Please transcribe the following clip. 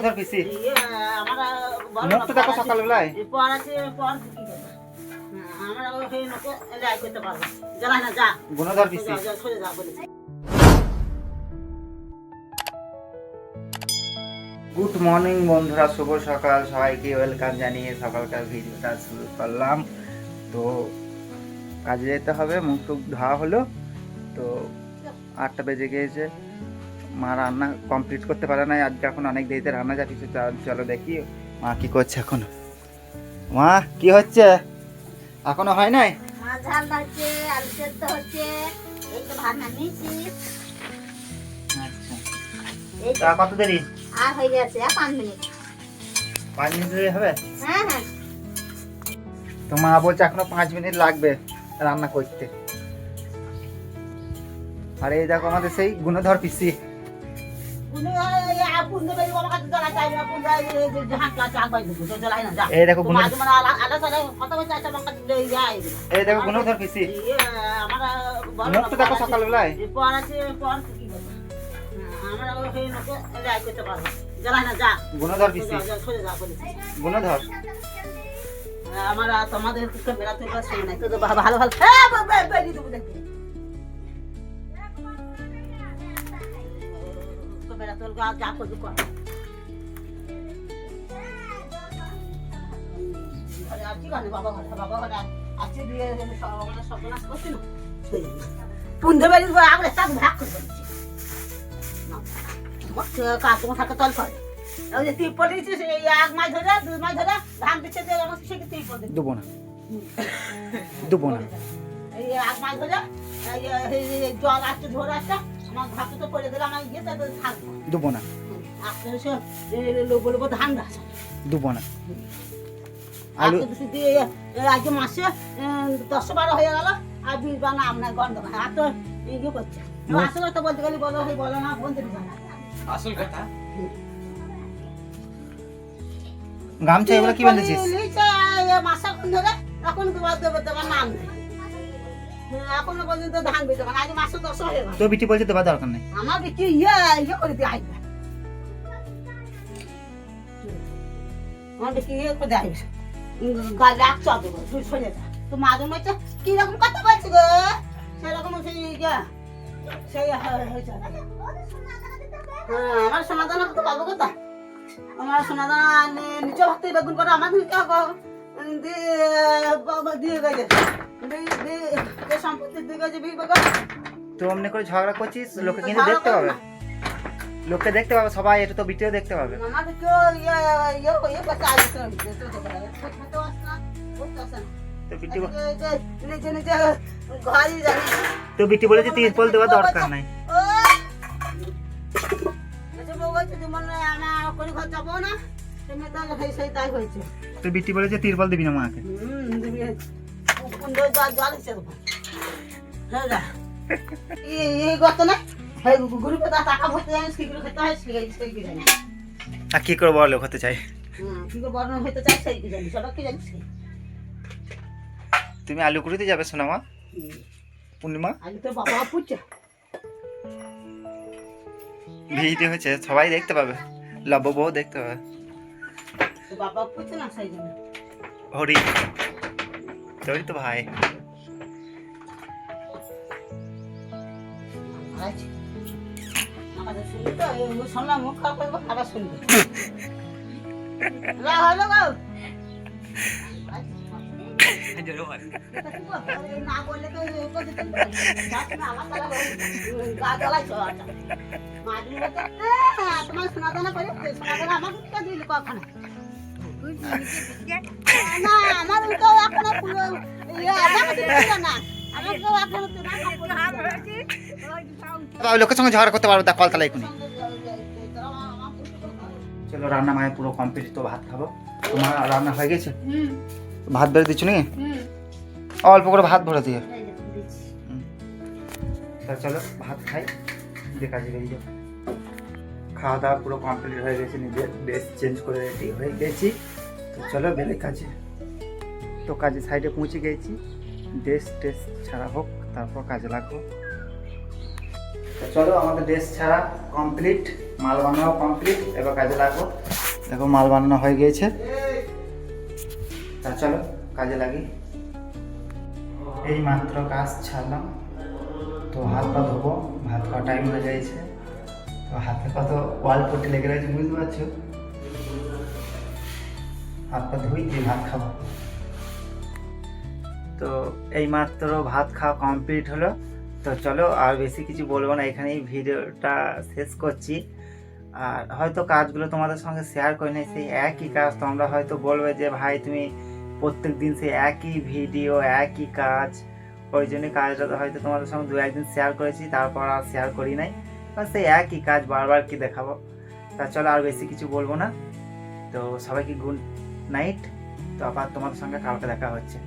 গুণধর পিসি মুখ তো দেখো সকালবেলায়। গুণধর পিসি। গুড মর্নিং বন্ধুরা, শুভ সকাল। সবাইকে ওয়েলকাম জানিয়ে সকালকার ভিডিওটা শুরু করলাম। তো কাজে যেতে হবে, মুখ টুক ধোয়া হলো। তো 8টা বেজে গিয়েছে। মা রান্না কমপ্লিট করতে পারে না আজকে, এখন অনেক দেরিতে রান্না যাচ্ছে। চলো দেখি মা কি করছে এখনো। মা কি হচ্ছে? এখনো হয় নাই? আচ্ছা, কত দেরি? আর হয়ে গেছে 5 মিনিট। 5 মিনিট দেরি হবে? হ্যাঁ হ্যাঁ। তো মা বলছে এখনো 5 মিনিট লাগবে রান্না করতে। আর এই দেখো আমাদের সেই গুণধর পিসি। এই দেখো গুণধর পিসি, মুখ তো দেখো সকালবেলায়। গুণধর পিসি, গুণধর আমার তোমাদের বেড়াতে নাই তো ভালো ভালো যা করবি কর। বাবা ঘরে বাবা ঘরে আজকে দিয়ে সর্বনাশ করছি না পুন্ধে বেরিয়ে আমরা সব ভাগ করে কাকুমা থাকে তল করে। ওই যে তিরপল দিয়েছিস এই 1 মাস ধরে 2 মাস ধরে ধান দিচ্ছে যে আমার সে কি তিরপল দেবো না, দেবো না। এই 1 মাস ধরে এই জল আসছে ঝোর আসছে আমার ভাতে তো পড়ে দিলাম আমি গিয়ে তাদের থাকবো। দেবো না, বলবো ধান গাছ দেবো না। আলু দিয়ে আজকে মাসে 10-12 হয়ে গেল আর বিল বানা আপনার গন্ধ আর তো ইয়ে করছে। আসলে তো বলতে গেলে বলো বলো না বলতে আসল কথা। গামছা এগুলো কি বাঁধেছিস? মাসা কোন ধরে এখন দেবার নাম নেই, এখনো পর্যন্ত ধান বেঁধে মানে আজ মাসে 10 হয়ে গেল। তো বিটি বলছে দেবার দরকার নেই। আমার বিটি ইয়ে করে দিয়ে আইবে, আমার বিটি ইয়ে করে দিয়ে আইবে গালে একশো দেবো তুই সরে যা। তো মাঝে মাঝে কিরকম কথা বলছি গো সেরকম সেই সেই হয়েছে। হ্যাঁ আমার সমাধান তো পাবো কথা, আমার সমাধান নিচে ভাবতে বেগুন করে আমার দিয়ে গেছে সম্পত্তির দিয়ে গেছে তো অমনি করে ঝগড়া করছিস, লোকে কিন্তু দেখতে পাবে, লোককে দেখতে পাবে সবাই, এটা তো ভিডিও দেখতে পাবে। আমাদের কেউ ইয়ে করতে আসতে তো বিটি নিজে নিজে ঘরই জানি। তো বিটি বলেছে তিরপল দেওয়ার দরকার নাই। তো বিটি বলেছে তিরপল দিবি না মাকে। আর কি করে বড় লোক হতে চাই? তুমি আলু কুড়িতে যাবে শোনা মা? পূর্ণিমা ভিডিও হচ্ছে সবাই দেখতে পাবে, লব বউ দেখতে পাবে। হরি তোরই তো ভাই। শুনলাম মুখ খারাপ করবো আবার শুনবে না বললে তো তোমার সোনাদানা করে সোনাদানা আমাকে দিল কখন না আমার তো এখন না লোকের সঙ্গে ঝগড়া করতে পারবো তা কলতলা এখনই। চলো রান্না মায়ের পুরো কমপ্লিট, তো ভাত খাবো। তোমার রান্না হয়ে গেছে? ভাত বেড়ে দিচ্ছ নাকি? অল্প করে ভাত ভরে দিয়ে চলো ভাত খাই, দিয়ে কাজে বেরিয়ে যাবো। খাওয়া দাওয়া পুরো কমপ্লিট হয়ে গেছে, নিজের ড্রেস চেঞ্জ করে রেডি হয়ে গেছি। তো চলো বেলে কাজে। তো কাজে সাইডে পৌঁছে গেছি, ড্রেস টেস ছাড়া হোক তারপর কাজে লাগবো। তো চলো আমাদের ড্রেস ছাড়া কমপ্লিট, মাল বানানো কমপ্লিট, এবার কাজে লাগবো। দেখো মাল বানানো হয়ে গিয়েছে, তা চলো কাজে লাগি। এই মাত্র কাজ ছাড়লাম, তো হাত পা ধোবো, ভাত খাওয়া টাইম হয়ে গিয়েছে। তো হাতে কত ওয়াল পট্টি লেগে রয়েছে বুঝতে পারছো। হাত পা ধুই দিয়ে ভাত খাবো। তো এই মাত্র ভাত খাওয়া কমপ্লিট হলো। তো চলো আর বেশি কিছু বলবো না, এখানেই ভিডিওটা শেষ করছি। আর হয়তো কাজগুলো তোমাদের সঙ্গে শেয়ার করি না, সেই একই কাজ তোমরা হয়তো বলবে যে ভাই তুমি প্রত্যেক দিন সেই একই ভিডিও একই কাজ, ওই জন্য কাজটা হয়তো তোমাদের সঙ্গে দু একদিন শেয়ার করেছি, তারপর আর শেয়ার করি নাই। সেই একই কাজ বারবার কি দেখাবো। তা চলো আর বেশি কিছু বলবো না। তো সবাইকে গুড নাইট। তো আবার তোমাদের সঙ্গে কালকে দেখা হচ্ছে।